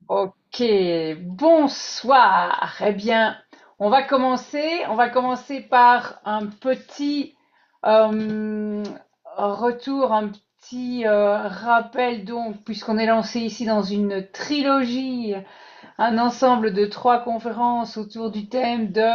Ok, bonsoir. Eh bien, on va commencer par un petit euh, retour, un petit rappel donc, puisqu'on est lancé ici dans une trilogie, un ensemble de trois conférences autour du thème de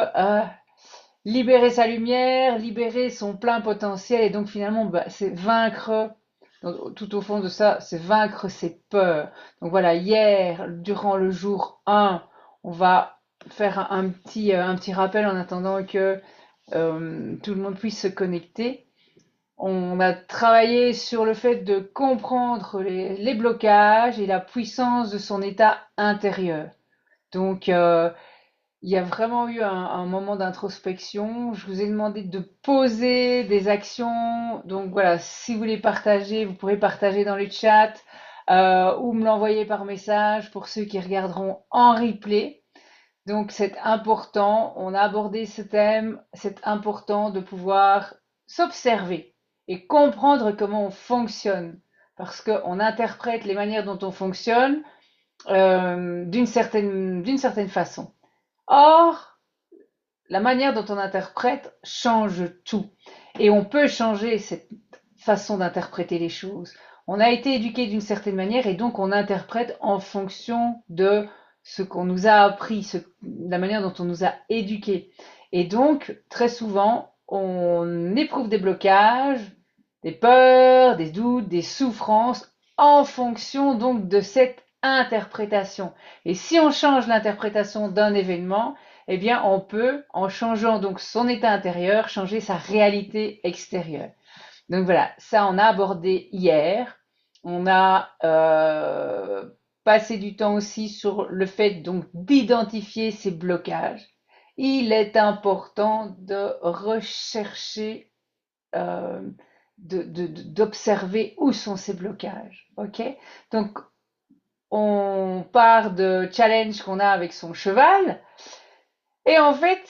libérer sa lumière, libérer son plein potentiel, et donc finalement, bah, c'est vaincre. Donc, tout au fond de ça, c'est vaincre ses peurs. Donc voilà, hier, durant le jour 1, on va faire un petit rappel en attendant que tout le monde puisse se connecter. On a travaillé sur le fait de comprendre les blocages et la puissance de son état intérieur. Donc, il y a vraiment eu un moment d'introspection. Je vous ai demandé de poser des actions. Donc voilà, si vous voulez partager, vous pourrez partager dans le chat ou me l'envoyer par message pour ceux qui regarderont en replay. Donc c'est important, on a abordé ce thème, c'est important de pouvoir s'observer et comprendre comment on fonctionne. Parce qu'on interprète les manières dont on fonctionne d'une certaine façon. Or, la manière dont on interprète change tout. Et on peut changer cette façon d'interpréter les choses. On a été éduqué d'une certaine manière et donc on interprète en fonction de ce qu'on nous a appris, la manière dont on nous a éduqués. Et donc, très souvent, on éprouve des blocages, des peurs, des doutes, des souffrances en fonction donc de cette interprétation. Et si on change l'interprétation d'un événement, eh bien, on peut, en changeant donc son état intérieur, changer sa réalité extérieure. Donc voilà, ça on a abordé hier. On a passé du temps aussi sur le fait donc d'identifier ces blocages. Il est important de rechercher, euh, d'observer où sont ces blocages. Ok. Donc on part de challenge qu'on a avec son cheval. Et en fait,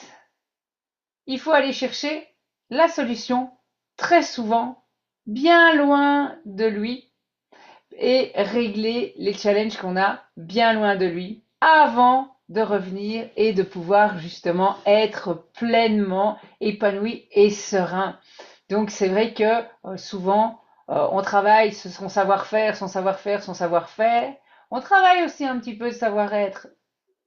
il faut aller chercher la solution très souvent bien loin de lui et régler les challenges qu'on a bien loin de lui avant de revenir et de pouvoir justement être pleinement épanoui et serein. Donc c'est vrai que souvent on travaille son savoir-faire, son savoir-faire, son savoir-faire. On travaille aussi un petit peu de savoir-être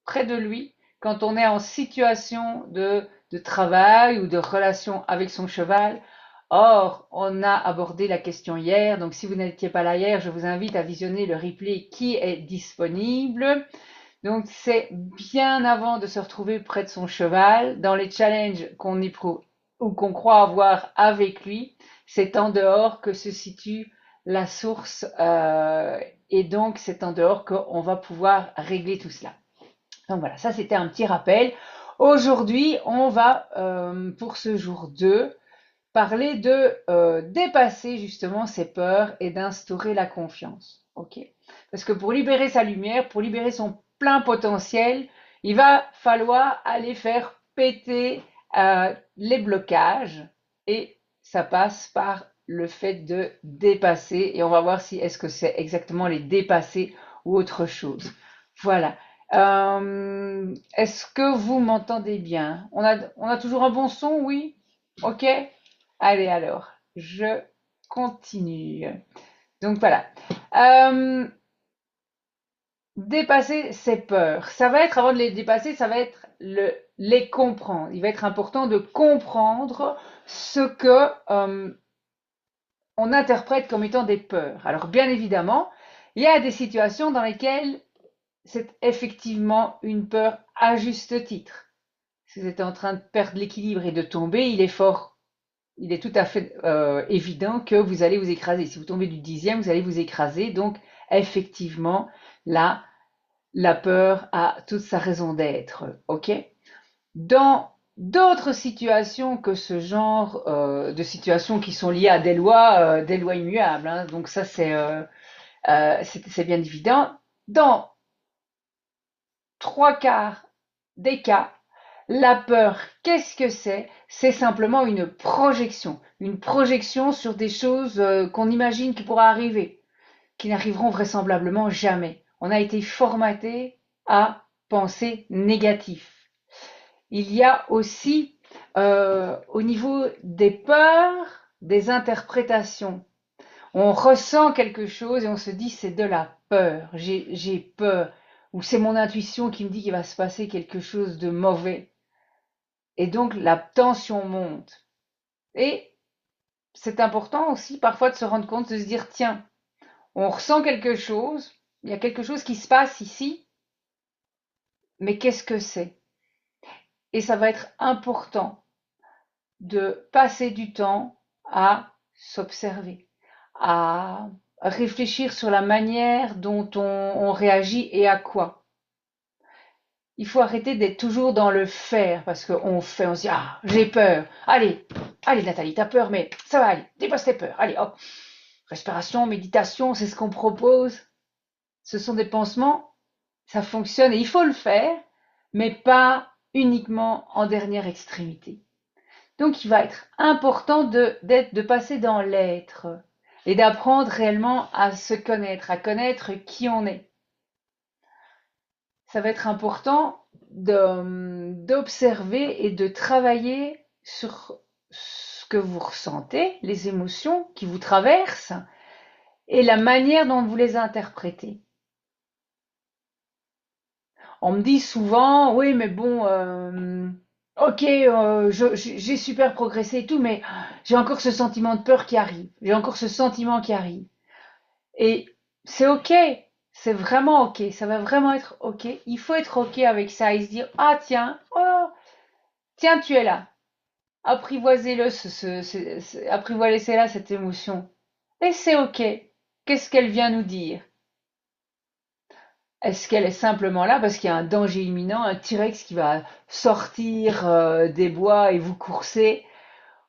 près de lui quand on est en situation de travail ou de relation avec son cheval. Or, on a abordé la question hier, donc si vous n'étiez pas là hier, je vous invite à visionner le replay qui est disponible. Donc, c'est bien avant de se retrouver près de son cheval, dans les challenges qu'on éprouve ou qu'on croit avoir avec lui, c'est en dehors que se situe la source et donc c'est en dehors qu'on va pouvoir régler tout cela. Donc voilà, ça c'était un petit rappel. Aujourd'hui, on va, pour ce jour 2, parler de dépasser justement ses peurs et d'instaurer la confiance. Ok. Parce que pour libérer sa lumière, pour libérer son plein potentiel, il va falloir aller faire péter les blocages et ça passe par le fait de dépasser et on va voir si est-ce que c'est exactement les dépasser ou autre chose. Voilà. Est-ce que vous m'entendez bien? On a toujours un bon son, oui? Ok? Allez alors, je continue. Donc voilà. Euh, Dépasser ses peurs. Ça va être, avant de les dépasser, ça va être les comprendre. Il va être important de comprendre ce que on interprète comme étant des peurs. Alors bien évidemment, il y a des situations dans lesquelles c'est effectivement une peur à juste titre. Si vous êtes en train de perdre l'équilibre et de tomber, il est tout à fait évident que vous allez vous écraser. Si vous tombez du 10e, vous allez vous écraser. Donc, effectivement, là, la peur a toute sa raison d'être. OK? Dans d'autres situations que ce genre de situations qui sont liées à des lois immuables, hein, donc ça, c'est bien évident. Dans trois quarts des cas, la peur, qu'est-ce que c'est? C'est simplement une projection sur des choses qu'on imagine qui pourraient arriver, qui n'arriveront vraisemblablement jamais. on a été formaté à penser négatif. Il y a aussi au niveau des peurs, des interprétations. On ressent quelque chose et on se dit c'est de la peur, j'ai peur, ou c'est mon intuition qui me dit qu'il va se passer quelque chose de mauvais. Et donc la tension monte. Et c'est important aussi parfois de se rendre compte, de se dire tiens, on ressent quelque chose, il y a quelque chose qui se passe ici, mais qu'est-ce que c'est? Et ça va être important de passer du temps à s'observer, à réfléchir sur la manière dont on réagit et à quoi. Il faut arrêter d'être toujours dans le faire, parce qu'on fait, on se dit, ah, j'ai peur. Allez, allez Nathalie, t'as peur, mais ça va aller, dépasse tes peurs. Allez, hop, respiration, méditation, c'est ce qu'on propose. Ce sont des pansements, ça fonctionne et il faut le faire, mais pas uniquement en dernière extrémité. Donc il va être important de passer dans l'être et d'apprendre réellement à se connaître, à connaître qui on est. Ça va être important d'observer et de travailler sur ce que vous ressentez, les émotions qui vous traversent et la manière dont vous les interprétez. On me dit souvent, oui, mais bon, ok, j'ai super progressé et tout, mais j'ai encore ce sentiment de peur qui arrive. J'ai encore ce sentiment qui arrive. Et c'est ok, c'est vraiment ok, ça va vraiment être ok. Il faut être ok avec ça et se dire, ah tiens, oh, tiens, tu es là. Apprivoisez-le, apprivoisez-la cette émotion. Et c'est ok. Qu'est-ce qu'elle vient nous dire? Est-ce qu'elle est simplement là parce qu'il y a un danger imminent, un T-Rex qui va sortir des bois et vous courser?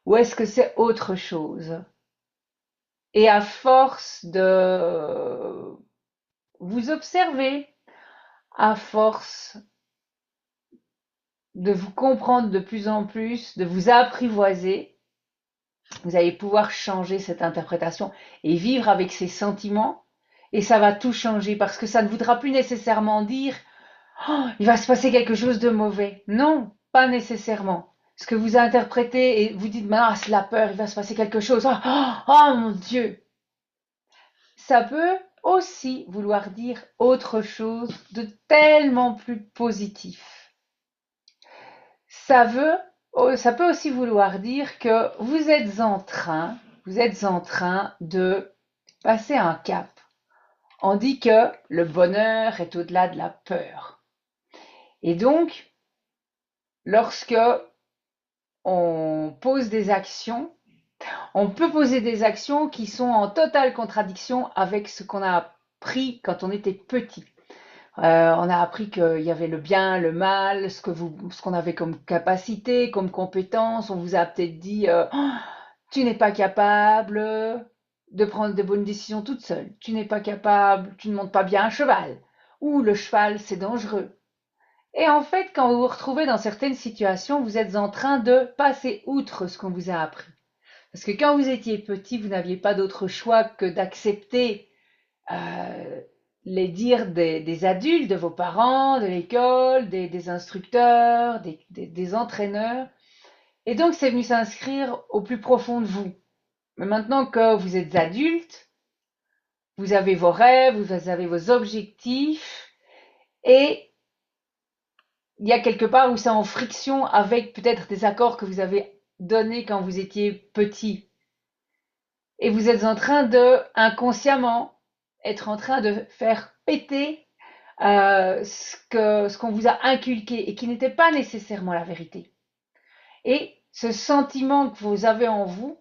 Ou est-ce que c'est autre chose? Et à force de vous observer, à force de vous comprendre de plus en plus, de vous apprivoiser, vous allez pouvoir changer cette interprétation et vivre avec ces sentiments. Et ça va tout changer parce que ça ne voudra plus nécessairement dire oh, il va se passer quelque chose de mauvais. Non, pas nécessairement. Ce que vous interprétez et vous dites, ah, c'est la peur, il va se passer quelque chose. Oh, oh, oh mon Dieu. Ça peut aussi vouloir dire autre chose de tellement plus positif. Ça peut aussi vouloir dire que vous êtes en train de passer un cap. On dit que le bonheur est au-delà de la peur. Et donc, lorsque on pose des actions, on peut poser des actions qui sont en totale contradiction avec ce qu'on a appris quand on était petit. On a appris qu'il y avait le bien, le mal, ce qu'on avait comme capacité, comme compétence. On vous a peut-être dit oh, tu n'es pas capable de prendre de bonnes décisions toute seule. Tu n'es pas capable, tu ne montes pas bien un cheval. Ou le cheval, c'est dangereux. Et en fait, quand vous vous retrouvez dans certaines situations, vous êtes en train de passer outre ce qu'on vous a appris. Parce que quand vous étiez petit, vous n'aviez pas d'autre choix que d'accepter euh, les dires des adultes, de vos parents, de l'école, des instructeurs, des entraîneurs. Et donc, c'est venu s'inscrire au plus profond de vous. Mais maintenant que vous êtes adulte, vous avez vos rêves, vous avez vos objectifs, et il y a quelque part où c'est en friction avec peut-être des accords que vous avez donnés quand vous étiez petit. Et vous êtes en train de, inconsciemment, être en train de faire péter ce qu'on vous a inculqué et qui n'était pas nécessairement la vérité. Et ce sentiment que vous avez en vous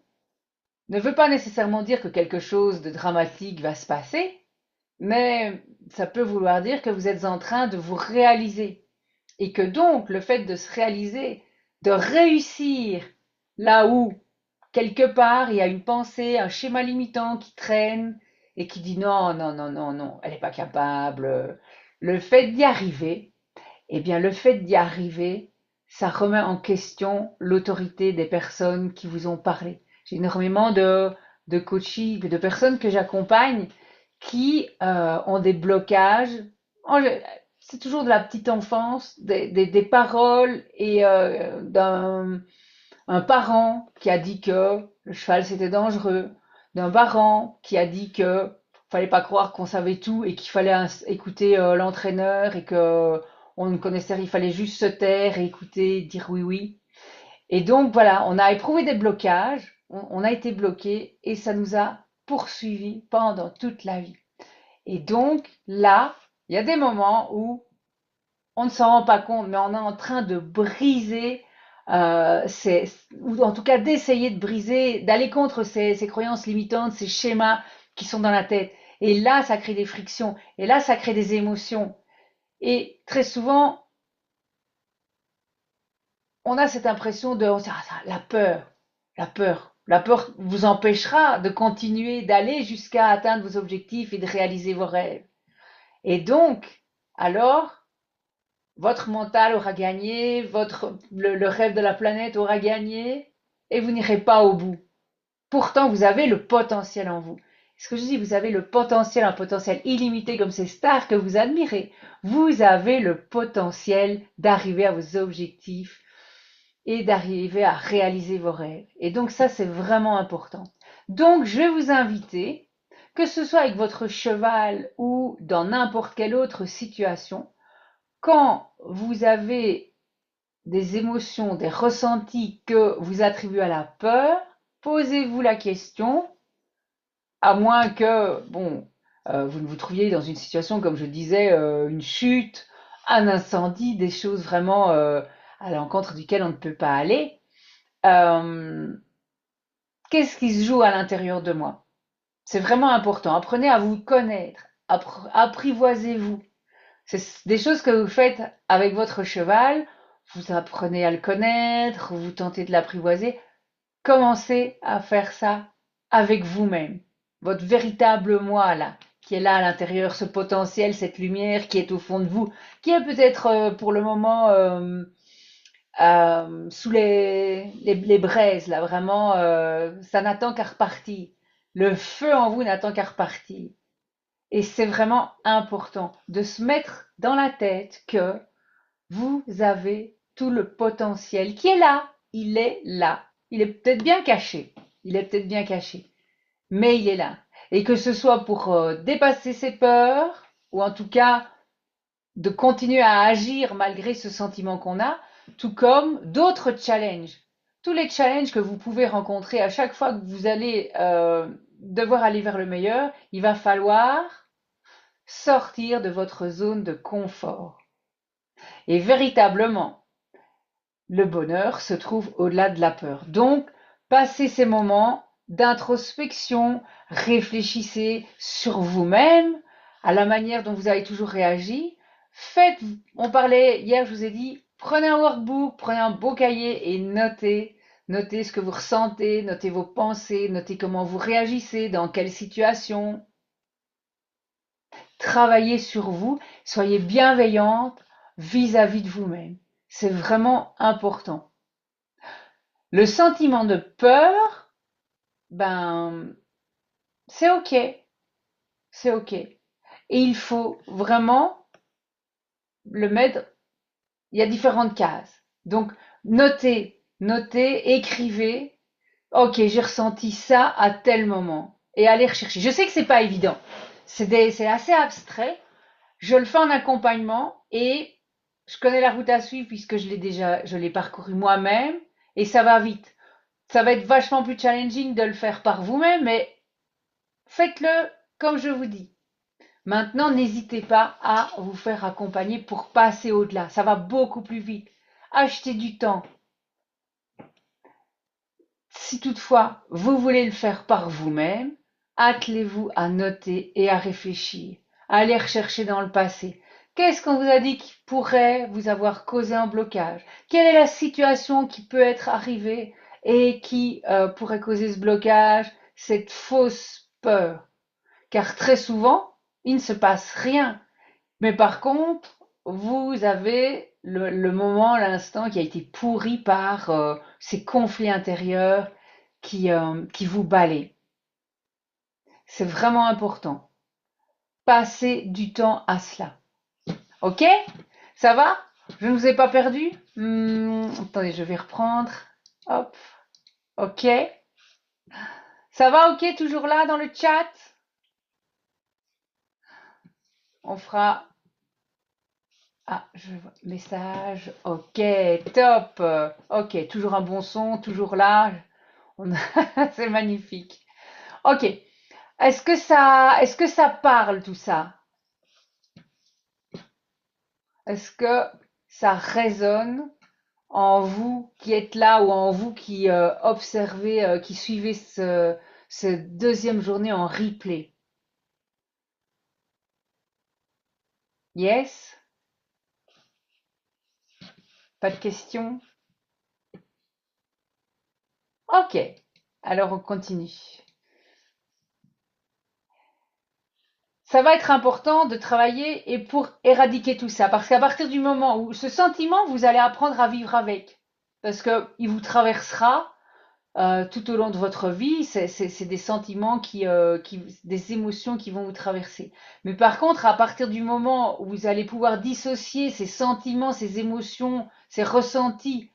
ne veut pas nécessairement dire que quelque chose de dramatique va se passer, mais ça peut vouloir dire que vous êtes en train de vous réaliser. Et que donc, le fait de se réaliser, de réussir là où, quelque part, il y a une pensée, un schéma limitant qui traîne et qui dit non, non, non, non, non, elle n'est pas capable. Le fait d'y arriver, eh bien, le fait d'y arriver, ça remet en question l'autorité des personnes qui vous ont parlé. J'ai énormément de coaching, de personnes que j'accompagne qui ont des blocages. C'est toujours de la petite enfance, des paroles et d'un un parent qui a dit que le cheval c'était dangereux, d'un parent qui a dit que fallait pas croire qu'on savait tout et qu'il fallait écouter l'entraîneur et que on ne connaissait rien, il fallait juste se taire et écouter, dire oui oui. Et donc voilà, on a éprouvé des blocages, on a été bloqué et ça nous a poursuivis pendant toute la vie. Et donc là, il y a des moments où on ne s'en rend pas compte, mais on est en train de briser, ou en tout cas d'essayer de briser, d'aller contre ces croyances limitantes, ces schémas qui sont dans la tête. Et là, ça crée des frictions. Et là, ça crée des émotions. Et très souvent, on a cette impression de, la peur, la peur. La peur vous empêchera de continuer, d'aller jusqu'à atteindre vos objectifs et de réaliser vos rêves. Et donc, alors, votre mental aura gagné, le rêve de la planète aura gagné, et vous n'irez pas au bout. Pourtant, vous avez le potentiel en vous. Ce que je dis, vous avez le potentiel, un potentiel illimité comme ces stars que vous admirez. Vous avez le potentiel d'arriver à vos objectifs et d'arriver à réaliser vos rêves. Et donc ça, c'est vraiment important. Donc, je vais vous inviter, que ce soit avec votre cheval ou dans n'importe quelle autre situation, quand vous avez des émotions, des ressentis que vous attribuez à la peur, posez-vous la question, à moins que, bon, vous ne vous trouviez dans une situation, comme je disais, une chute, un incendie, des choses vraiment à l'encontre duquel on ne peut pas aller. Euh, Qu'est-ce qui se joue à l'intérieur de moi? C'est vraiment important. Apprenez à vous connaître, apprivoisez-vous. C'est des choses que vous faites avec votre cheval, vous apprenez à le connaître, vous tentez de l'apprivoiser. Commencez à faire ça avec vous-même, votre véritable moi là, qui est là à l'intérieur, ce potentiel, cette lumière qui est au fond de vous, qui est peut-être pour le moment sous les braises là, vraiment, ça n'attend qu'à repartir. Le feu en vous n'attend qu'à repartir. Et c'est vraiment important de se mettre dans la tête que vous avez tout le potentiel qui est là. Il est là. Il est peut-être bien caché. Il est peut-être bien caché. Mais il est là. Et que ce soit pour dépasser ses peurs, ou en tout cas de continuer à agir malgré ce sentiment qu'on a, tout comme d'autres challenges. Tous les challenges que vous pouvez rencontrer à chaque fois que vous allez devoir aller vers le meilleur, il va falloir sortir de votre zone de confort. Et véritablement, le bonheur se trouve au-delà de la peur. Donc, passez ces moments d'introspection, réfléchissez sur vous-même, à la manière dont vous avez toujours réagi. Faites, on parlait hier, je vous ai dit, prenez un workbook, prenez un beau cahier et notez. Notez ce que vous ressentez, notez vos pensées, notez comment vous réagissez, dans quelle situation. Travaillez sur vous, soyez bienveillante vis-à-vis de vous-même. C'est vraiment important. Le sentiment de peur, ben, c'est ok, c'est ok. Et il faut vraiment le mettre, il y a différentes cases. Donc, notez, écrivez, ok, j'ai ressenti ça à tel moment. Et allez rechercher. Je sais que c'est pas évident. C'est assez abstrait. Je le fais en accompagnement et je connais la route à suivre puisque je l'ai parcouru moi-même et ça va vite. Ça va être vachement plus challenging de le faire par vous-même, mais faites-le comme je vous dis. Maintenant, n'hésitez pas à vous faire accompagner pour passer au-delà. Ça va beaucoup plus vite. Achetez du temps. Si toutefois vous voulez le faire par vous-même, attelez-vous à noter et à réfléchir, à aller rechercher dans le passé. Qu'est-ce qu'on vous a dit qui pourrait vous avoir causé un blocage? Quelle est la situation qui peut être arrivée et qui pourrait causer ce blocage, cette fausse peur? Car très souvent, il ne se passe rien. Mais par contre, vous avez le moment, l'instant qui a été pourri par ces conflits intérieurs qui vous balaient. C'est vraiment important. passer du temps à cela. Ok? Ça va? Je ne vous ai pas perdu? Attendez, je vais reprendre. Hop. Ok. Ça va? Ok? Toujours là dans le chat? On fera. Ah, je vois. Message. Ok, top. Ok, toujours un bon son, toujours là. C'est magnifique. Ok. Est-ce que ça parle tout ça? Est-ce que ça résonne en vous qui êtes là ou en vous qui observez, qui suivez cette deuxième journée en replay? Yes? Pas de questions? Ok. Alors on continue. Ça va être important de travailler et pour éradiquer tout ça. Parce qu'à partir du moment où ce sentiment, vous allez apprendre à vivre avec. Parce qu'il vous traversera tout au long de votre vie. C'est des sentiments des émotions qui vont vous traverser. Mais par contre, à partir du moment où vous allez pouvoir dissocier ces sentiments, ces émotions, ces ressentis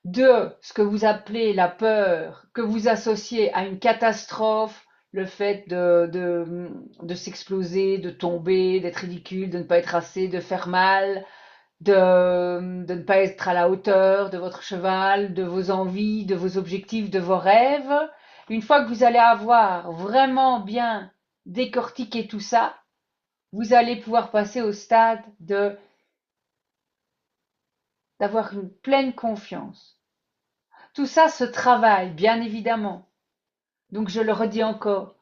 de ce que vous appelez la peur, que vous associez à une catastrophe, le fait de s'exploser, de tomber, d'être ridicule, de ne pas être assez, de faire mal, de ne pas être à la hauteur de votre cheval, de vos envies, de vos objectifs, de vos rêves. Une fois que vous allez avoir vraiment bien décortiqué tout ça, vous allez pouvoir passer au stade d'avoir une pleine confiance. Tout ça se travaille, bien évidemment. Donc je le redis encore,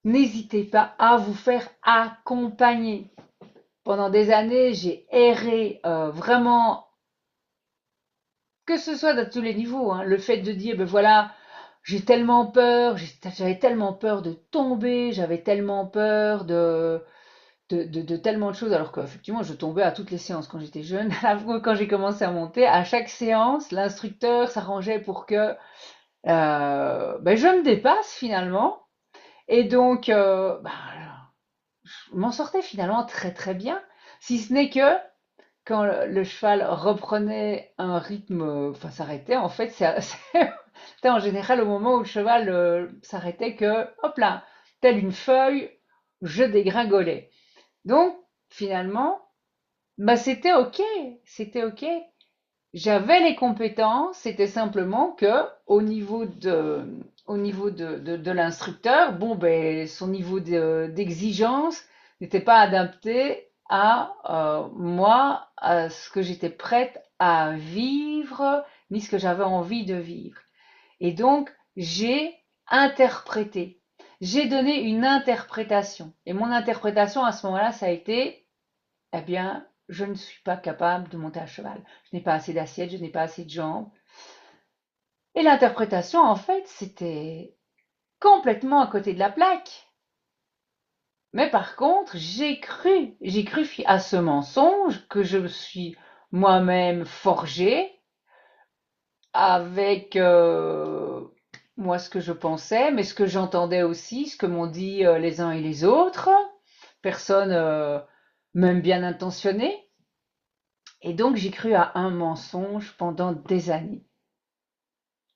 n'hésitez pas à vous faire accompagner. Pendant des années, j'ai erré vraiment, que ce soit à tous les niveaux, hein, le fait de dire, ben voilà, j'ai tellement peur, j'avais tellement peur de tomber, j'avais tellement peur de tellement de choses, alors qu'effectivement, je tombais à toutes les séances quand j'étais jeune. Quand j'ai commencé à monter, à chaque séance, l'instructeur s'arrangeait pour que ben, je me dépasse finalement. Et donc, je m'en sortais finalement très très bien, si ce n'est que quand le cheval reprenait un rythme, enfin s'arrêtait, en fait, c'était en général au moment où le cheval s'arrêtait que, hop là, telle une feuille, je dégringolais. Donc, finalement, bah, c'était ok. J'avais les compétences, c'était simplement que au niveau de l'instructeur, bon ben son niveau d'exigence n'était pas adapté à moi, à ce que j'étais prête à vivre, ni ce que j'avais envie de vivre. Et donc j'ai interprété, j'ai donné une interprétation. Et mon interprétation à ce moment-là, ça a été eh bien, je ne suis pas capable de monter à cheval. Je n'ai pas assez d'assiettes, je n'ai pas assez de jambes. Et l'interprétation, en fait, c'était complètement à côté de la plaque. Mais par contre, j'ai cru à ce mensonge que je me suis moi-même forgé avec moi ce que je pensais, mais ce que j'entendais aussi, ce que m'ont dit les uns et les autres, personnes même bien intentionnées. Et donc, j'ai cru à un mensonge pendant des années.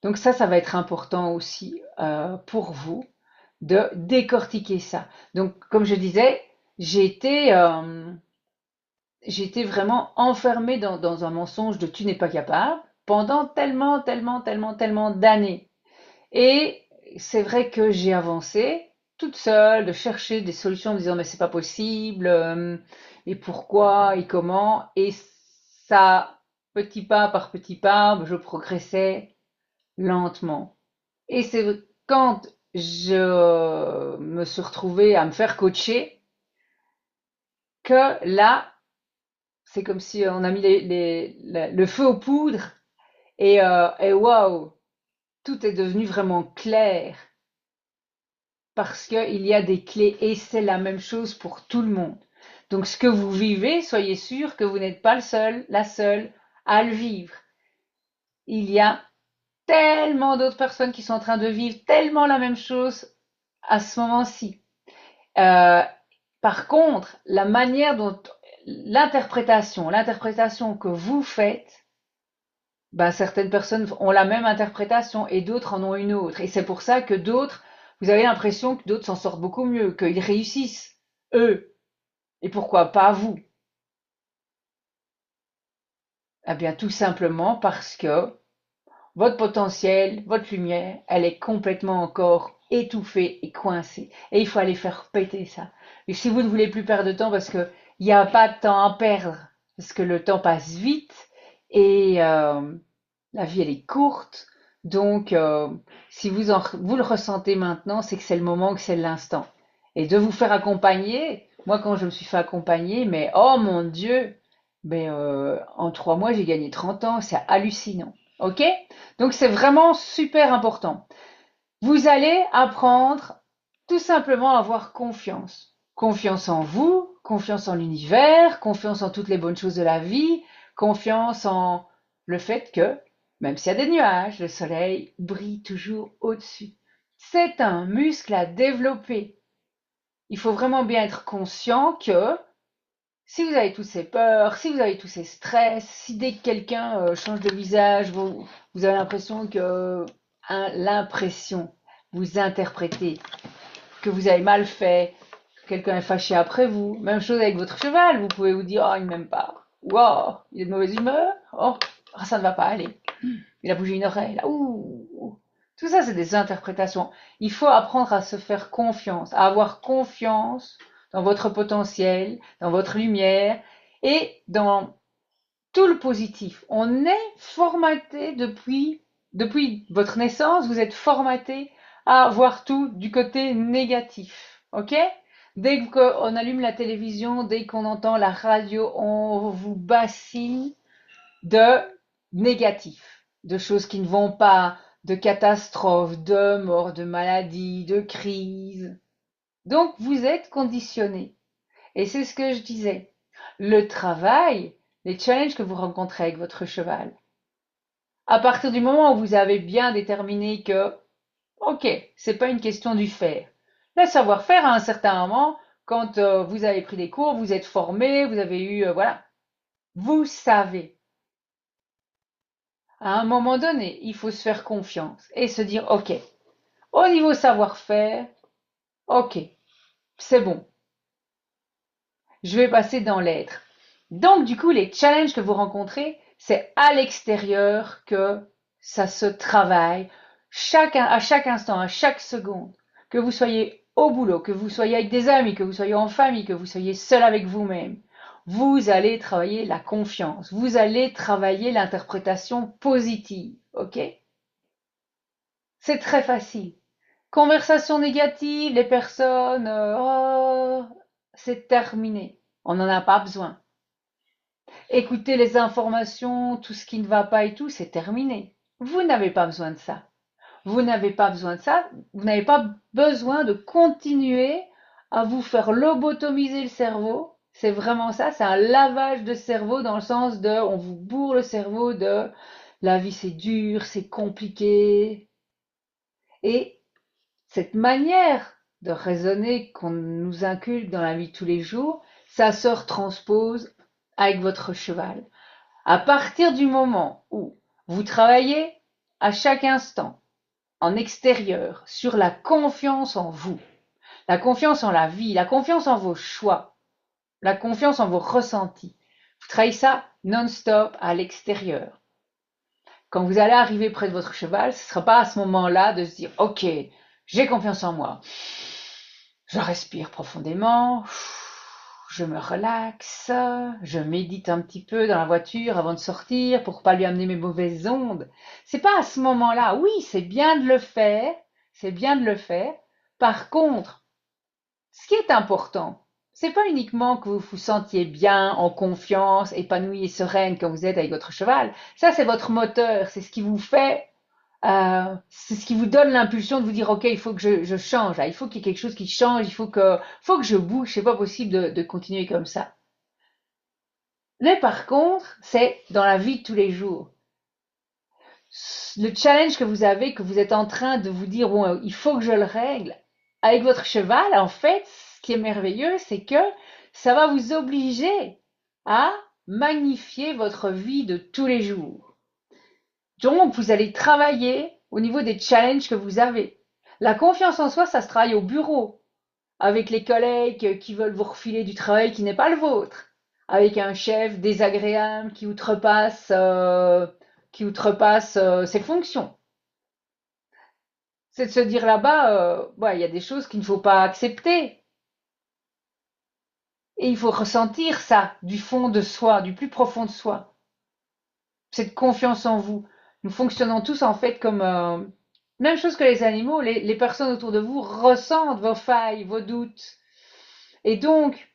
Donc ça va être important aussi pour vous de décortiquer ça. Donc, comme je disais, j'ai été, euh, j'ai été vraiment enfermée dans un mensonge de tu n'es pas capable pendant tellement, tellement, tellement, tellement d'années. Et c'est vrai que j'ai avancé toute seule, de chercher des solutions en me disant mais c'est pas possible, et pourquoi, et comment. Et ça, petit pas par petit pas, je progressais lentement. Et c'est quand je me suis retrouvée à me faire coacher que là, c'est comme si on a mis le feu aux poudres et waouh, tout est devenu vraiment clair parce qu'il y a des clés et c'est la même chose pour tout le monde. Donc ce que vous vivez, soyez sûr que vous n'êtes pas le seul, la seule à le vivre. Il y a tellement d'autres personnes qui sont en train de vivre tellement la même chose à ce moment-ci. Euh, Par contre, la manière dont l'interprétation que vous faites, ben, certaines personnes ont la même interprétation et d'autres en ont une autre. Et c'est pour ça que d'autres, vous avez l'impression que d'autres s'en sortent beaucoup mieux, qu'ils réussissent, eux. Et pourquoi pas vous? Eh bien, tout simplement parce que votre potentiel, votre lumière, elle est complètement encore étouffée et coincée. Et il faut aller faire péter ça. Et si vous ne voulez plus perdre de temps, parce que il n'y a pas de temps à perdre, parce que le temps passe vite et la vie elle est courte. Donc, si vous le ressentez maintenant, c'est que c'est le moment, que c'est l'instant. Et de vous faire accompagner, moi quand je me suis fait accompagner, mais oh mon Dieu, mais en 3 mois j'ai gagné 30 ans, c'est hallucinant. Ok? Donc c'est vraiment super important. Vous allez apprendre tout simplement à avoir confiance. Confiance en vous, confiance en l'univers, confiance en toutes les bonnes choses de la vie, confiance en le fait que, même s'il y a des nuages, le soleil brille toujours au-dessus. C'est un muscle à développer. Il faut vraiment bien être conscient que si vous avez toutes ces peurs, si vous avez tous ces stress, si dès que quelqu'un change de visage, vous avez l'impression que l'impression, vous interprétez que vous avez mal fait, que quelqu'un est fâché après vous. Même chose avec votre cheval, vous pouvez vous dire oh il m'aime pas, ou oh il est de mauvaise humeur, oh ça ne va pas aller, il a bougé une oreille, là, ouh. Tout ça c'est des interprétations. Il faut apprendre à se faire confiance, à avoir confiance dans votre potentiel, dans votre lumière et dans tout le positif. On est formaté depuis votre naissance, vous êtes formaté à voir tout du côté négatif. Ok? Dès qu'on allume la télévision, dès qu'on entend la radio, on vous bassine de négatif, de choses qui ne vont pas, de catastrophes, de morts, de maladies, de crises. Donc vous êtes conditionné. Et c'est ce que je disais. Le travail, les challenges que vous rencontrez avec votre cheval, à partir du moment où vous avez bien déterminé que, ok, c'est pas une question du faire. Le savoir-faire, à un certain moment, quand vous avez pris des cours, vous êtes formé, vous avez eu, voilà, vous savez. À un moment donné, il faut se faire confiance et se dire, ok, au niveau savoir-faire, ok, c'est bon, je vais passer dans l'être. Donc, du coup, les challenges que vous rencontrez, c'est à l'extérieur que ça se travaille, à chaque instant, à chaque seconde. Que vous soyez au boulot, que vous soyez avec des amis, que vous soyez en famille, que vous soyez seul avec vous-même. Vous allez travailler la confiance. Vous allez travailler l'interprétation positive. OK? C'est très facile. Conversation négative, les personnes, oh, c'est terminé. On n'en a pas besoin. Écouter les informations, tout ce qui ne va pas et tout, c'est terminé. Vous n'avez pas besoin de ça. Vous n'avez pas besoin de ça. Vous n'avez pas besoin de continuer à vous faire lobotomiser le cerveau. C'est vraiment ça, c'est un lavage de cerveau dans le sens de on vous bourre le cerveau de la vie c'est dur, c'est compliqué. Et cette manière de raisonner qu'on nous inculque dans la vie de tous les jours, ça se retranspose avec votre cheval. À partir du moment où vous travaillez à chaque instant, en extérieur, sur la confiance en vous, la confiance en la vie, la confiance en vos choix, la confiance en vos ressentis, vous travaillez ça non-stop à l'extérieur. Quand vous allez arriver près de votre cheval, ce ne sera pas à ce moment-là de se dire « Ok, j'ai confiance en moi. Je respire profondément, je me relaxe, je médite un petit peu dans la voiture avant de sortir pour pas lui amener mes mauvaises ondes. C'est pas à ce moment-là. Oui, c'est bien de le faire, c'est bien de le faire. Par contre, ce qui est important, c'est pas uniquement que vous vous sentiez bien, en confiance, épanoui et sereine quand vous êtes avec votre cheval. Ça, c'est votre moteur, c'est ce qui vous fait c'est ce qui vous donne l'impulsion de vous dire ok il faut que je change, il faut qu'il y ait quelque chose qui change, il faut que je bouge, c'est pas possible de continuer comme ça. Mais par contre c'est dans la vie de tous les jours, le challenge que vous avez, que vous êtes en train de vous dire bon il faut que je le règle avec votre cheval, en fait ce qui est merveilleux, c'est que ça va vous obliger à magnifier votre vie de tous les jours. Donc, vous allez travailler au niveau des challenges que vous avez. La confiance en soi, ça se travaille au bureau, avec les collègues qui veulent vous refiler du travail qui n'est pas le vôtre, avec un chef désagréable qui outrepasse ses fonctions. C'est de se dire là-bas, il y a des choses qu'il ne faut pas accepter. Et il faut ressentir ça du fond de soi, du plus profond de soi. Cette confiance en vous. Nous fonctionnons tous en fait comme même chose que les animaux. Les personnes autour de vous ressentent vos failles, vos doutes. Et donc,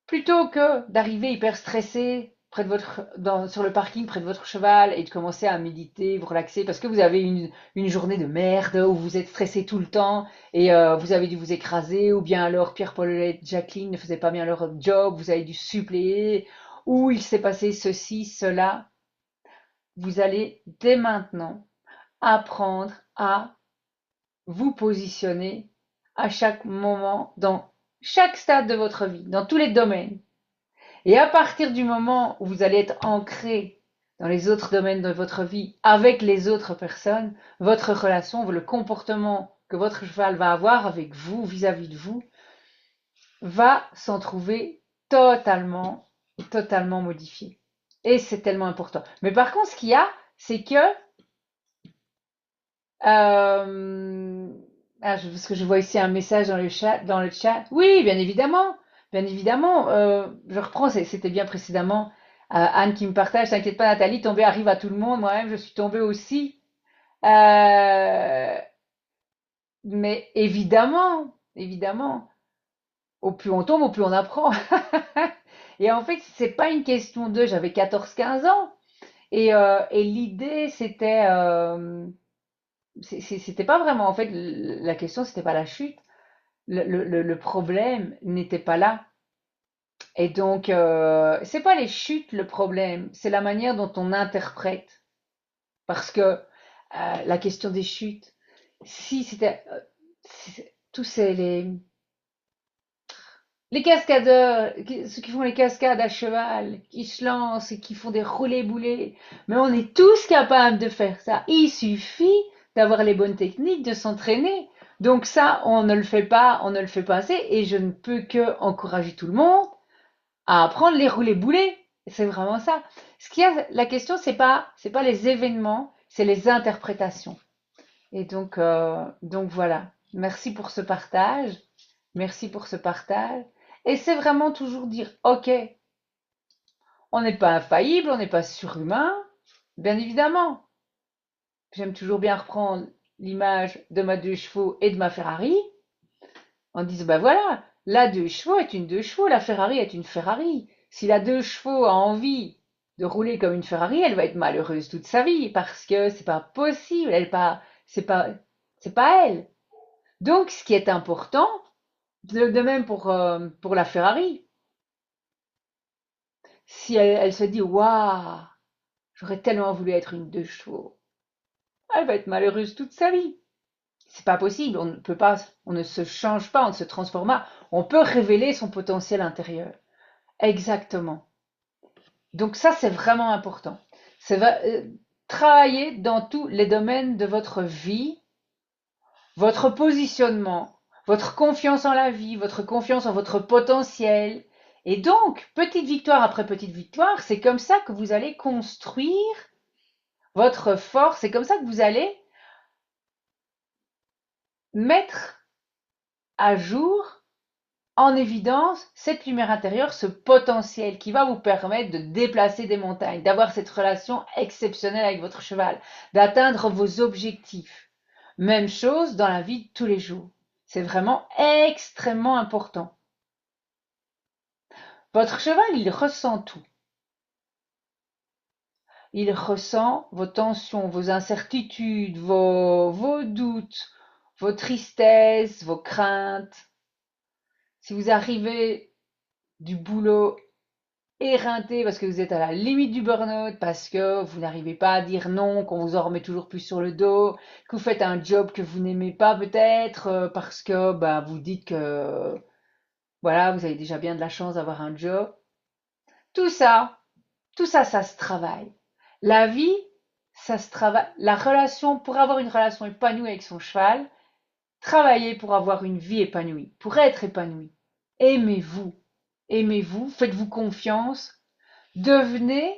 plutôt que d'arriver hyper stressé sur le parking près de votre cheval et de commencer à méditer, vous relaxer, parce que vous avez une journée de merde où vous êtes stressé tout le temps et vous avez dû vous écraser, ou bien alors Pierre-Paul et Jacqueline ne faisaient pas bien leur job, vous avez dû suppléer, ou il s'est passé ceci, cela. Vous allez dès maintenant apprendre à vous positionner à chaque moment, dans chaque stade de votre vie, dans tous les domaines. Et à partir du moment où vous allez être ancré dans les autres domaines de votre vie avec les autres personnes, votre relation, le comportement que votre cheval va avoir avec vous, vis-à-vis de vous, va s'en trouver totalement, totalement modifié. Et c'est tellement important. Mais par contre, ce qu'il y a, c'est que parce que je vois ici un message dans le chat. Oui, bien évidemment, bien évidemment. Je reprends, c'était bien précédemment. Anne qui me partage, t'inquiète pas Nathalie, tomber arrive à tout le monde. Moi-même, je suis tombée aussi. Euh, mais évidemment, évidemment, au plus on tombe, au plus on apprend. Et en fait, c'est pas une question de, j'avais 14-15 ans. Et l'idée, c'était pas vraiment, en fait, la question, c'était pas la chute. Le problème n'était pas là. Et donc, c'est pas les chutes le problème, c'est la manière dont on interprète. Parce que la question des chutes, si c'était tous les cascadeurs, ceux qui font les cascades à cheval, qui se lancent et qui font des roulés-boulés, mais on est tous capables de faire ça. Il suffit d'avoir les bonnes techniques, de s'entraîner. Donc ça, on ne le fait pas, on ne le fait pas assez, et je ne peux que encourager tout le monde à apprendre les roulés-boulés. C'est vraiment ça. La question, c'est pas les événements, c'est les interprétations. Et donc voilà. Merci pour ce partage. Merci pour ce partage. Et c'est vraiment toujours dire, OK, on n'est pas infaillible, on n'est pas surhumain, bien évidemment. J'aime toujours bien reprendre l'image de ma 2 chevaux et de ma Ferrari en disant, ben voilà, la 2 chevaux est une 2 chevaux, la Ferrari est une Ferrari. Si la 2 chevaux a envie de rouler comme une Ferrari, elle va être malheureuse toute sa vie parce que c'est pas possible, c'est pas elle. Donc, ce qui est important, de même pour la Ferrari, si elle se dit, waouh, j'aurais tellement voulu être une 2 chevaux, elle va être malheureuse toute sa vie. C'est pas possible, on ne peut pas, on ne se change pas, on ne se transforme pas. On peut révéler son potentiel intérieur. Exactement. Donc ça, c'est vraiment important. Travailler dans tous les domaines de votre vie, votre positionnement, votre confiance en la vie, votre confiance en votre potentiel. Et donc, petite victoire après petite victoire, c'est comme ça que vous allez construire votre force, c'est comme ça que vous allez mettre à jour, en évidence, cette lumière intérieure, ce potentiel qui va vous permettre de déplacer des montagnes, d'avoir cette relation exceptionnelle avec votre cheval, d'atteindre vos objectifs. Même chose dans la vie de tous les jours. C'est vraiment extrêmement important. Votre cheval, il ressent tout. Il ressent vos tensions, vos incertitudes, vos doutes, vos tristesses, vos craintes. Si vous arrivez du boulot éreinté parce que vous êtes à la limite du burn-out, parce que vous n'arrivez pas à dire non, qu'on vous en remet toujours plus sur le dos, que vous faites un job que vous n'aimez pas peut-être, parce que bah, vous dites que Voilà, vous avez déjà bien de la chance d'avoir un job. Tout ça, tout ça, ça se travaille. La vie, ça se travaille. La relation, pour avoir une relation épanouie avec son cheval, travaillez pour avoir une vie épanouie, pour être épanoui. Aimez-vous. Aimez-vous, faites-vous confiance, devenez,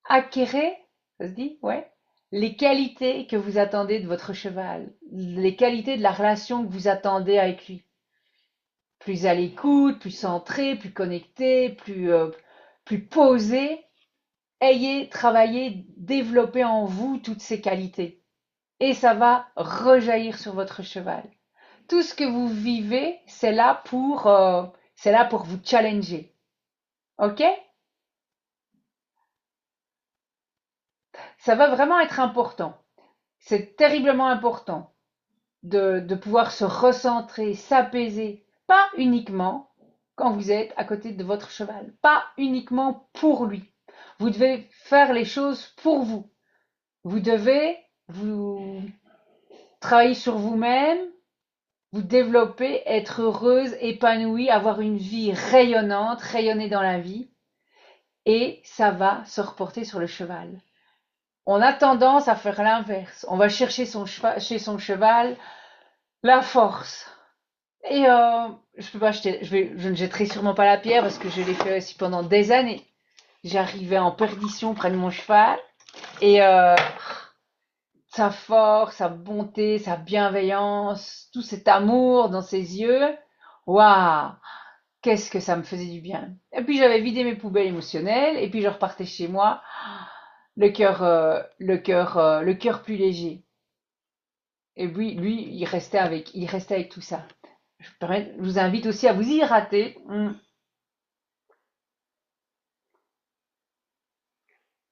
acquérez, ça se dit, ouais, les qualités que vous attendez de votre cheval, les qualités de la relation que vous attendez avec lui. Plus à l'écoute, plus centré, plus connecté, plus posé. Ayez travaillé, développé en vous toutes ces qualités. Et ça va rejaillir sur votre cheval. Tout ce que vous vivez, c'est là pour vous challenger. OK? Ça va vraiment être important. C'est terriblement important de pouvoir se recentrer, s'apaiser, pas uniquement quand vous êtes à côté de votre cheval, pas uniquement pour lui. Vous devez faire les choses pour vous. Vous devez vous travailler sur vous-même, vous développer, être heureuse, épanouie, avoir une vie rayonnante, rayonner dans la vie, et ça va se reporter sur le cheval. On a tendance à faire l'inverse. On va chercher chez son cheval la force. Et je peux pas je ne jetterai sûrement pas la pierre parce que je l'ai fait aussi pendant des années. J'arrivais en perdition près de mon cheval et sa force, sa bonté, sa bienveillance, tout cet amour dans ses yeux, waouh, qu'est-ce que ça me faisait du bien. Et puis j'avais vidé mes poubelles émotionnelles et puis je repartais chez moi, le cœur plus léger. Et lui, il restait avec tout ça. Je vous invite aussi à vous hydrater.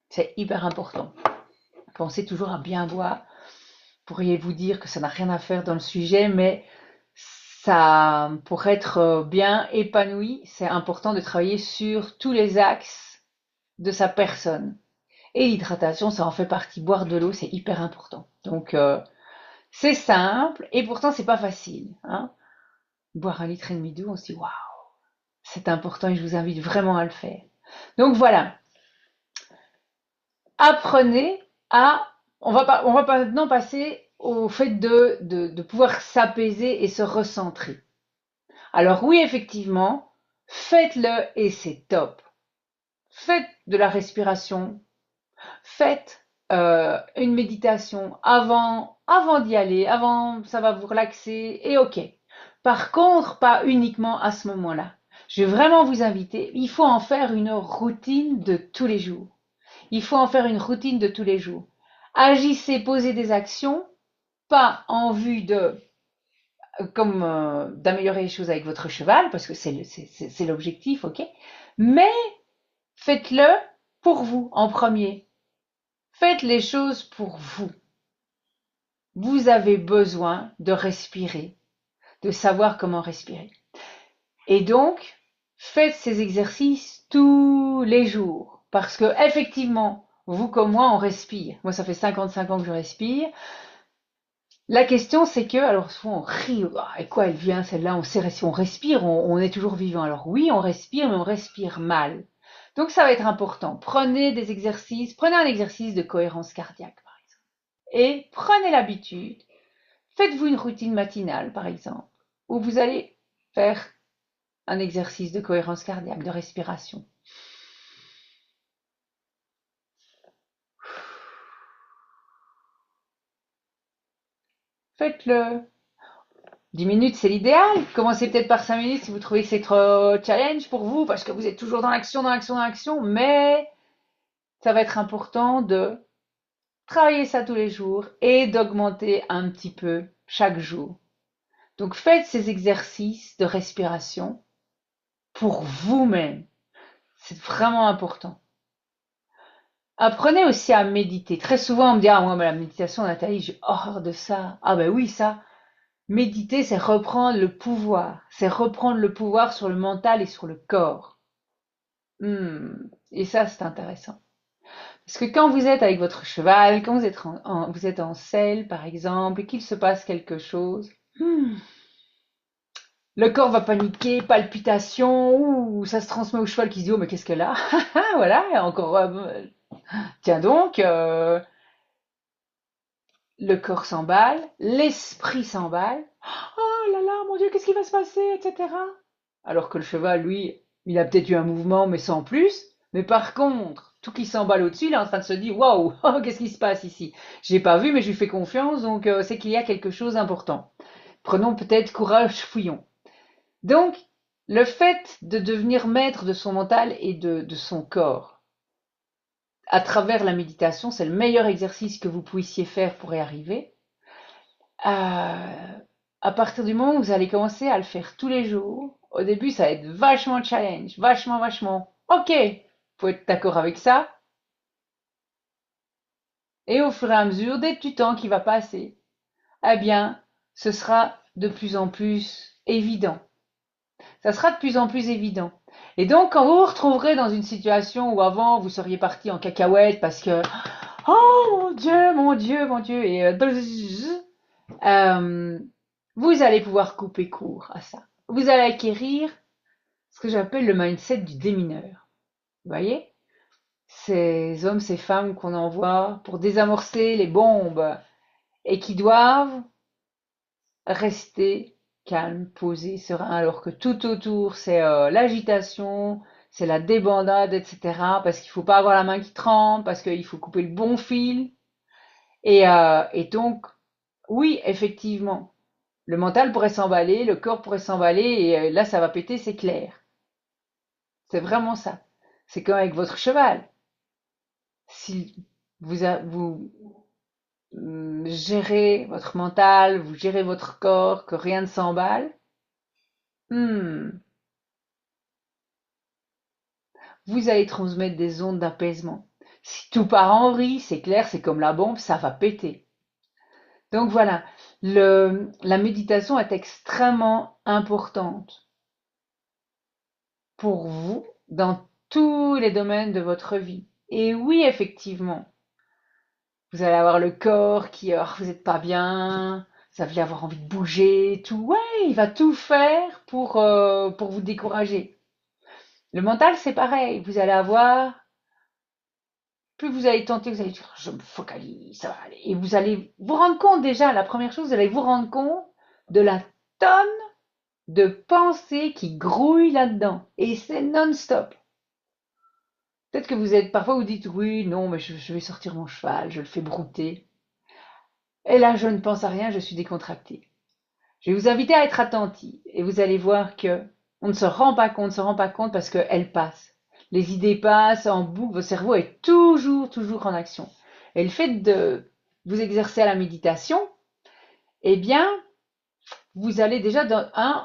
C'est hyper important. Pensez toujours à bien boire. Pourriez-vous dire que ça n'a rien à faire dans le sujet, mais ça, pour être bien épanoui, c'est important de travailler sur tous les axes de sa personne. Et l'hydratation, ça en fait partie. Boire de l'eau, c'est hyper important. Donc, c'est simple et pourtant c'est pas facile. Hein. Boire 1,5 litre d'eau, on se dit waouh, c'est important et je vous invite vraiment à le faire. Donc voilà, apprenez à, on va maintenant passer au fait de pouvoir s'apaiser et se recentrer. Alors oui, effectivement, faites-le et c'est top. Faites de la respiration, faites une méditation avant d'y aller, avant, ça va vous relaxer et ok. Par contre, pas uniquement à ce moment-là. Je vais vraiment vous inviter, il faut en faire une routine de tous les jours. Il faut en faire une routine de tous les jours. Agissez, posez des actions, pas en vue de comme d'améliorer les choses avec votre cheval, parce que c'est l'objectif, ok. Mais faites-le pour vous en premier. Faites les choses pour vous. Vous avez besoin de respirer, de savoir comment respirer. Et donc, faites ces exercices tous les jours. Parce que, effectivement, vous comme moi, on respire. Moi, ça fait 55 ans que je respire. La question, c'est que, alors souvent on rit, et quoi elle vient celle-là, on sait si on respire, on est toujours vivant. Alors oui, on respire, mais on respire mal. Donc ça va être important. Prenez des exercices, prenez un exercice de cohérence cardiaque, par exemple. Et prenez l'habitude, faites-vous une routine matinale, par exemple, où vous allez faire un exercice de cohérence cardiaque, de respiration. Faites-le. 10 minutes, c'est l'idéal. Commencez peut-être par 5 minutes si vous trouvez que c'est trop challenge pour vous, parce que vous êtes toujours dans l'action, dans l'action, dans l'action. Mais ça va être important de travailler ça tous les jours et d'augmenter un petit peu chaque jour. Donc faites ces exercices de respiration pour vous-même. C'est vraiment important. Apprenez aussi à méditer. Très souvent, on me dit, ah, moi, la méditation, Nathalie, j'ai horreur de ça. Ah, ben oui, ça. Méditer, c'est reprendre le pouvoir. C'est reprendre le pouvoir sur le mental et sur le corps. Et ça, c'est intéressant. Parce que quand vous êtes avec votre cheval, quand vous êtes en selle, par exemple, et qu'il se passe quelque chose, Le corps va paniquer, palpitations, ouh, ça se transmet au cheval qui se dit, oh, mais qu'est-ce qu'elle a? Voilà, et encore, tiens donc, le corps s'emballe, l'esprit s'emballe. Oh là là, mon Dieu, qu'est-ce qui va se passer, etc. Alors que le cheval, lui, il a peut-être eu un mouvement, mais sans plus. Mais par contre, tout qui s'emballe au-dessus, il est en train de se dire, waouh, oh, qu'est-ce qui se passe ici? J'ai pas vu, mais je lui fais confiance, donc c'est qu'il y a quelque chose d'important. Prenons peut-être courage, fouillons. Donc, le fait de devenir maître de son mental et de son corps à travers la méditation, c'est le meilleur exercice que vous puissiez faire pour y arriver. À partir du moment où vous allez commencer à le faire tous les jours, au début, ça va être vachement challenge, vachement, vachement. Ok, faut être d'accord avec ça. Et au fur et à mesure, dès du temps qui va passer, eh bien, ce sera de plus en plus évident. Ça sera de plus en plus évident. Et donc, quand vous vous retrouverez dans une situation où avant vous seriez parti en cacahuète parce que oh mon Dieu, mon Dieu, mon Dieu, et euh, vous allez pouvoir couper court à ça. Vous allez acquérir ce que j'appelle le mindset du démineur. Vous voyez? Ces hommes, ces femmes qu'on envoie pour désamorcer les bombes et qui doivent rester calmes, posés, sereins, alors que tout autour, c'est l'agitation, c'est la débandade, etc. Parce qu'il faut pas avoir la main qui tremble, parce qu'il faut couper le bon fil. Et donc, oui, effectivement, le mental pourrait s'emballer, le corps pourrait s'emballer, et là, ça va péter, c'est clair. C'est vraiment ça. C'est comme avec votre cheval. Si vous gérez votre mental, vous gérez votre corps, que rien ne s'emballe, hmm, vous allez transmettre des ondes d'apaisement. Si tout part en vrille, c'est clair, c'est comme la bombe, ça va péter. Donc voilà, la méditation est extrêmement importante pour vous dans tous les domaines de votre vie. Et oui, effectivement, vous allez avoir le corps qui, vous n'êtes pas bien, vous allez avoir envie de bouger, tout. Ouais, il va tout faire pour vous décourager. Le mental, c'est pareil. Vous allez avoir, plus vous allez tenter, vous allez dire, je me focalise, ça va aller. Et vous allez vous rendre compte déjà, la première chose, vous allez vous rendre compte de la tonne de pensées qui grouillent là-dedans. Et c'est non-stop. Peut-être que vous êtes, parfois vous dites, oui, non, mais je vais sortir mon cheval, je le fais brouter. Et là, je ne pense à rien, je suis décontractée. Je vais vous inviter à être attentif et vous allez voir que on ne se rend pas compte, se rend pas compte parce qu'elles passent. Les idées passent en boucle, votre cerveau est toujours, toujours en action. Et le fait de vous exercer à la méditation, eh bien, vous allez déjà,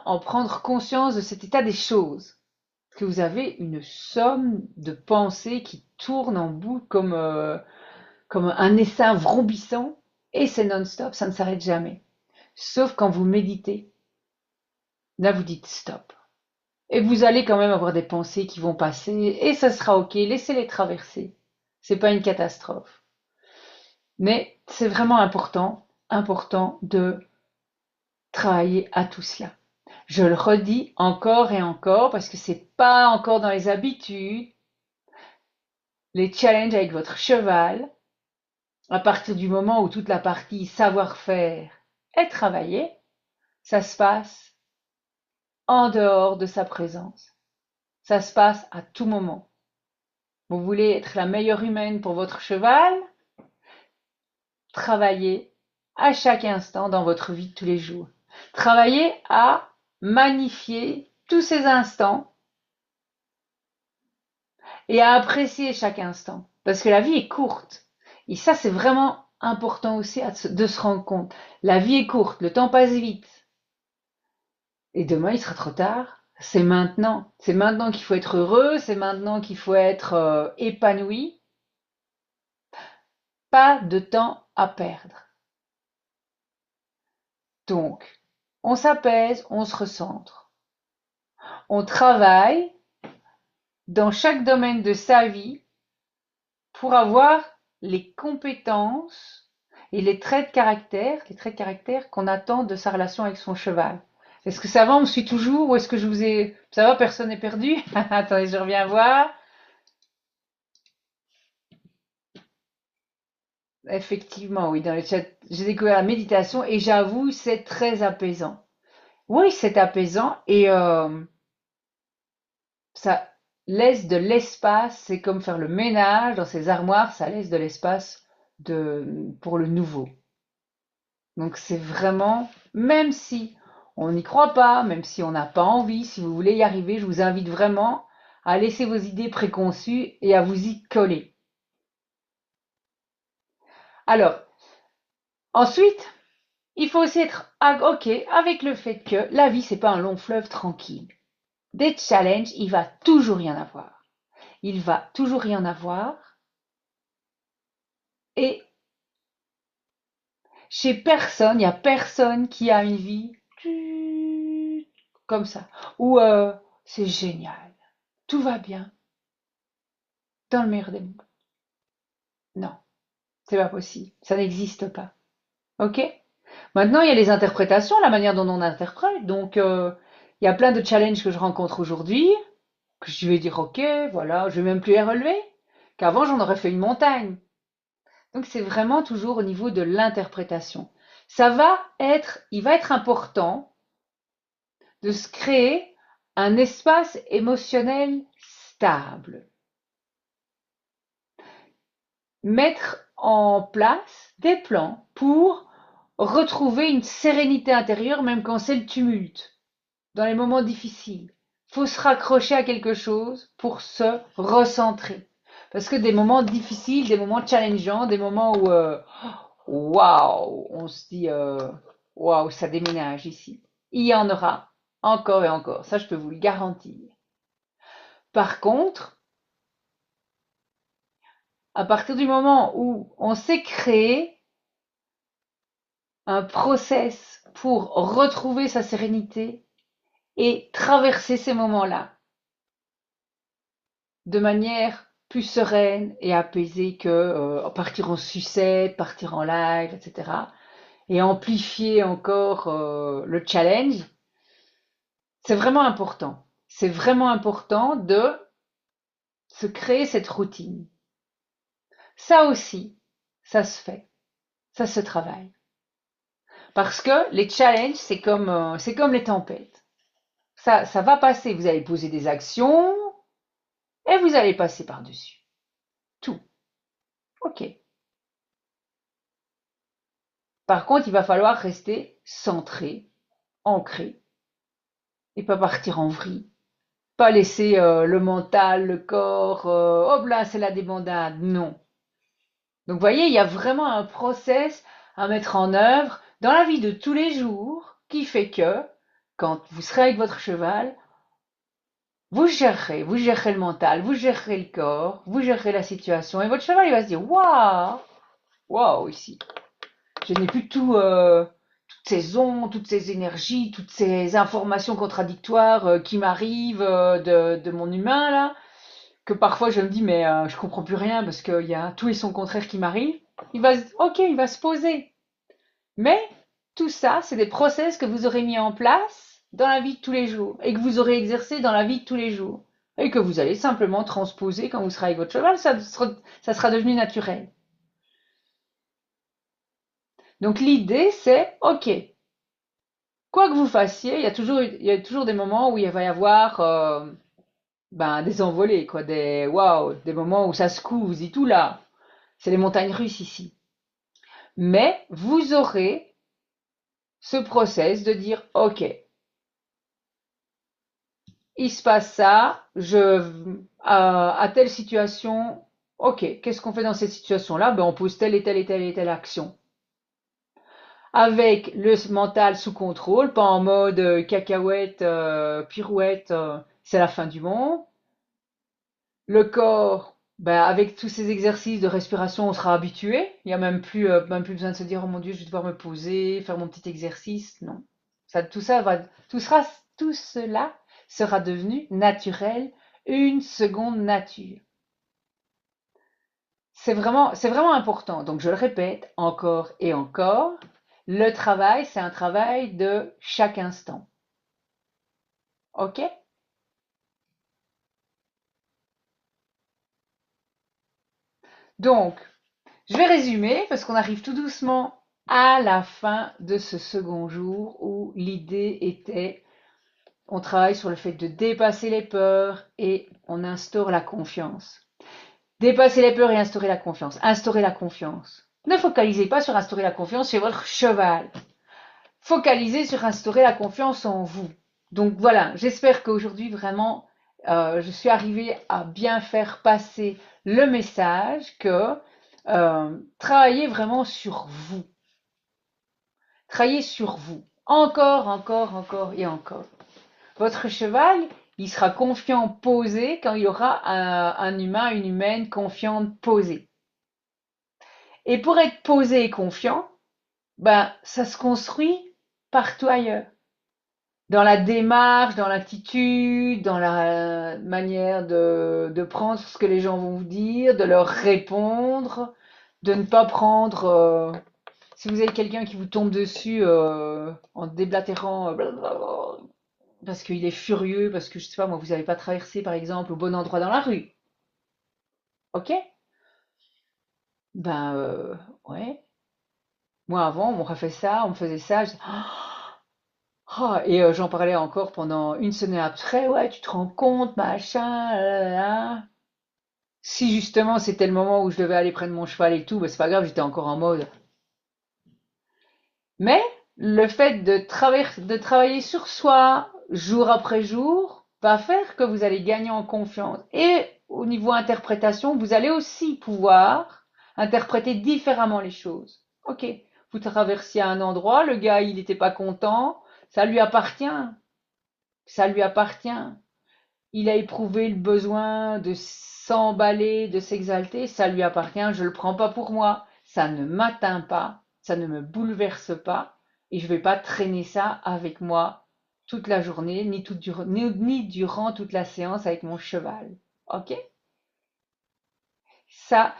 en prendre conscience de cet état des choses. Que vous avez une somme de pensées qui tournent en boucle comme un essaim vrombissant et c'est non-stop, ça ne s'arrête jamais. Sauf quand vous méditez. Là, vous dites stop. Et vous allez quand même avoir des pensées qui vont passer et ça sera ok, laissez-les traverser. C'est pas une catastrophe. Mais c'est vraiment important, important de travailler à tout cela. Je le redis encore et encore parce que c'est pas encore dans les habitudes, les challenges avec votre cheval, à partir du moment où toute la partie savoir-faire est travaillée, ça se passe en dehors de sa présence. Ça se passe à tout moment. Vous voulez être la meilleure humaine pour votre cheval? Travaillez à chaque instant dans votre vie de tous les jours. Travaillez à magnifier tous ces instants et à apprécier chaque instant. Parce que la vie est courte. Et ça, c'est vraiment important aussi de se rendre compte. La vie est courte, le temps passe vite. Et demain, il sera trop tard. C'est maintenant. C'est maintenant qu'il faut être heureux, c'est maintenant qu'il faut être épanoui. Pas de temps à perdre. Donc, on s'apaise, on se recentre. On travaille dans chaque domaine de sa vie pour avoir les compétences et les traits de caractère qu'on attend de sa relation avec son cheval. Est-ce que ça va, on me suit toujours ou est-ce que je vous ai... Ça va, personne n'est perdu? Attendez, je reviens voir. Effectivement, oui, dans le chat, j'ai découvert la méditation et j'avoue, c'est très apaisant. Oui, c'est apaisant et ça laisse de l'espace. C'est comme faire le ménage dans ses armoires, ça laisse de l'espace pour le nouveau. Donc c'est vraiment, même si on n'y croit pas, même si on n'a pas envie, si vous voulez y arriver, je vous invite vraiment à laisser vos idées préconçues et à vous y coller. Alors, ensuite, il faut aussi être OK avec le fait que la vie, c'est pas un long fleuve tranquille. Des challenges, il va toujours y en avoir. Il va toujours y en avoir. Et chez personne, il n'y a personne qui a une vie comme ça, où c'est génial, tout va bien, dans le meilleur des mondes. Non, c'est pas possible, ça n'existe pas. Ok? Maintenant, il y a les interprétations, la manière dont on interprète. Donc, il y a plein de challenges que je rencontre aujourd'hui, que je vais dire, ok, voilà, je vais même plus les relever, qu'avant j'en aurais fait une montagne. Donc, c'est vraiment toujours au niveau de l'interprétation. Il va être important de se créer un espace émotionnel stable. Mettre en place des plans pour retrouver une sérénité intérieure même quand c'est le tumulte, dans les moments difficiles. Il faut se raccrocher à quelque chose pour se recentrer. Parce que des moments difficiles, des moments challengeants, des moments où waouh, on se dit waouh, ça déménage ici. Il y en aura encore et encore, ça je peux vous le garantir. Par contre, à partir du moment où on s'est créé un process pour retrouver sa sérénité et traverser ces moments-là de manière plus sereine et apaisée que partir en sucette, partir en live, etc. Et amplifier encore le challenge, c'est vraiment important. C'est vraiment important de se créer cette routine. Ça aussi, ça se fait, ça se travaille. Parce que les challenges, c'est comme les tempêtes. Ça va passer. Vous allez poser des actions et vous allez passer par-dessus. Tout. OK. Par contre, il va falloir rester centré, ancré, et pas partir en vrille. Pas laisser le mental, le corps, hop là, c'est la débandade. Non. Donc, vous voyez, il y a vraiment un process à mettre en œuvre dans la vie de tous les jours qui fait que, quand vous serez avec votre cheval, vous gérerez le mental, vous gérerez le corps, vous gérerez la situation, et votre cheval, il va se dire, waouh, waouh, ici. Je n'ai plus toutes ces ondes, toutes ces énergies, toutes ces informations contradictoires qui m'arrivent de mon humain, là, que parfois je me dis, mais je comprends plus rien parce qu'il y a tout et son contraire qui m'arrive. Ok, il va se poser. Mais tout ça, c'est des process que vous aurez mis en place dans la vie de tous les jours et que vous aurez exercé dans la vie de tous les jours et que vous allez simplement transposer quand vous serez avec votre cheval, ça sera devenu naturel. Donc l'idée, c'est, ok, quoi que vous fassiez, il y a toujours des moments où il va y avoir des envolées, quoi, des waouh, des moments où ça secoue, vous dites tout là, c'est les montagnes russes ici. Mais vous aurez ce process de dire, ok, il se passe ça, à telle situation, ok, qu'est-ce qu'on fait dans cette situation-là? Ben, on pose telle et telle et telle et telle action. Avec le mental sous contrôle, pas en mode cacahuète, pirouette, c'est la fin du monde. Le corps, ben, avec tous ces exercices de respiration, on sera habitué. Il n'y a même plus besoin de se dire, oh mon Dieu, je vais devoir me poser, faire mon petit exercice. Non. Tout cela sera devenu naturel, une seconde nature. C'est vraiment important. Donc, je le répète encore et encore. Le travail, c'est un travail de chaque instant. Ok? Donc, je vais résumer parce qu'on arrive tout doucement à la fin de ce second jour où l'idée était, on travaille sur le fait de dépasser les peurs et on instaure la confiance. Dépasser les peurs et instaurer la confiance. Instaurer la confiance. Ne focalisez pas sur instaurer la confiance chez votre cheval. Focalisez sur instaurer la confiance en vous. Donc voilà, j'espère qu'aujourd'hui vraiment, je suis arrivée à bien faire passer le message que travaillez vraiment sur vous. Travaillez sur vous. Encore, encore, encore et encore. Votre cheval, il sera confiant posé quand il aura un humain, une humaine confiante posée. Et pour être posé et confiant, ben, ça se construit partout ailleurs. Dans la démarche, dans l'attitude, dans la manière de prendre ce que les gens vont vous dire, de leur répondre, de ne pas prendre... si vous avez quelqu'un qui vous tombe dessus en déblatérant, parce qu'il est furieux, parce que je sais pas, moi, vous n'avez pas traversé, par exemple, au bon endroit dans la rue. Ok? Ben, ouais. Moi, avant, on m'aurait fait ça, on me faisait ça. Et j'en parlais encore pendant une semaine après. Ouais, tu te rends compte, machin, là, là, là. Si justement c'était le moment où je devais aller prendre mon cheval et tout, ben, c'est pas grave, j'étais encore en mode. Mais le fait de travailler sur soi jour après jour va faire que vous allez gagner en confiance. Et au niveau interprétation, vous allez aussi pouvoir interpréter différemment les choses. Ok, vous traversiez un endroit, le gars il n'était pas content, ça lui appartient, ça lui appartient. Il a éprouvé le besoin de s'emballer, de s'exalter, ça lui appartient, je le prends pas pour moi, ça ne m'atteint pas, ça ne me bouleverse pas, et je vais pas traîner ça avec moi toute la journée, ni durant toute la séance avec mon cheval. Ok? Ça,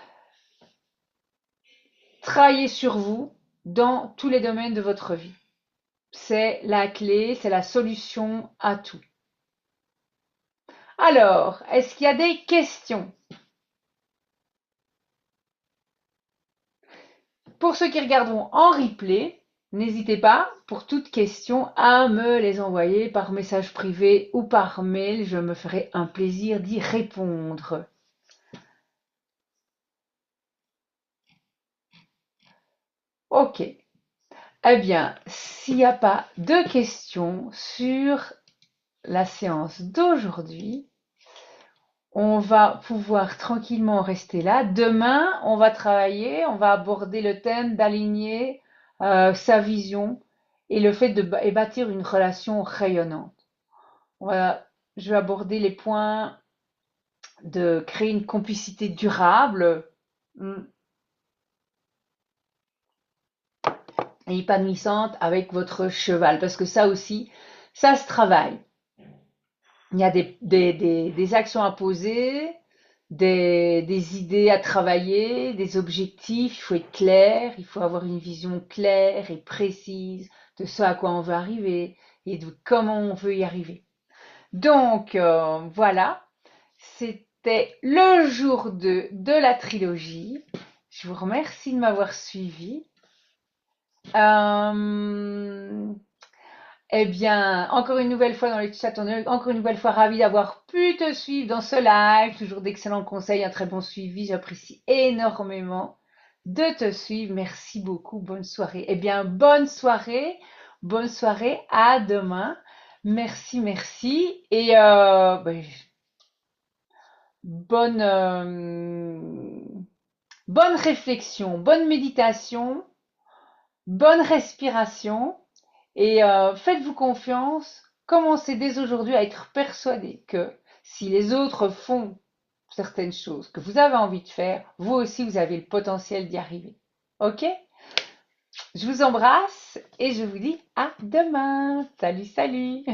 travaillez sur vous dans tous les domaines de votre vie. C'est la clé, c'est la solution à tout. Alors, est-ce qu'il y a des questions? Pour ceux qui regarderont en replay, n'hésitez pas, pour toute question, à me les envoyer par message privé ou par mail. Je me ferai un plaisir d'y répondre. Ok. Eh bien, s'il n'y a pas de questions sur la séance d'aujourd'hui, on va pouvoir tranquillement rester là. Demain, on va travailler, on va aborder le thème d'aligner sa vision et le fait de et bâtir une relation rayonnante. Je vais aborder les points de créer une complicité durable et épanouissante avec votre cheval, parce que ça aussi, ça se travaille. Il y a des actions à poser, des idées à travailler, des objectifs, il faut être clair, il faut avoir une vision claire et précise de ce à quoi on veut arriver et de comment on veut y arriver. Donc, voilà, c'était le jour 2 de la trilogie. Je vous remercie de m'avoir suivi. Euh, eh bien, encore une nouvelle fois dans le chat, on est encore une nouvelle fois ravi d'avoir pu te suivre dans ce live. Toujours d'excellents conseils, un très bon suivi. J'apprécie énormément de te suivre. Merci beaucoup. Bonne soirée. Eh bien, bonne soirée. Bonne soirée. À demain. Merci, merci. Et bonne réflexion, bonne méditation, bonne respiration. Et faites-vous confiance, commencez dès aujourd'hui à être persuadé que si les autres font certaines choses que vous avez envie de faire, vous aussi, vous avez le potentiel d'y arriver. Ok? Je vous embrasse et je vous dis à demain. Salut, salut!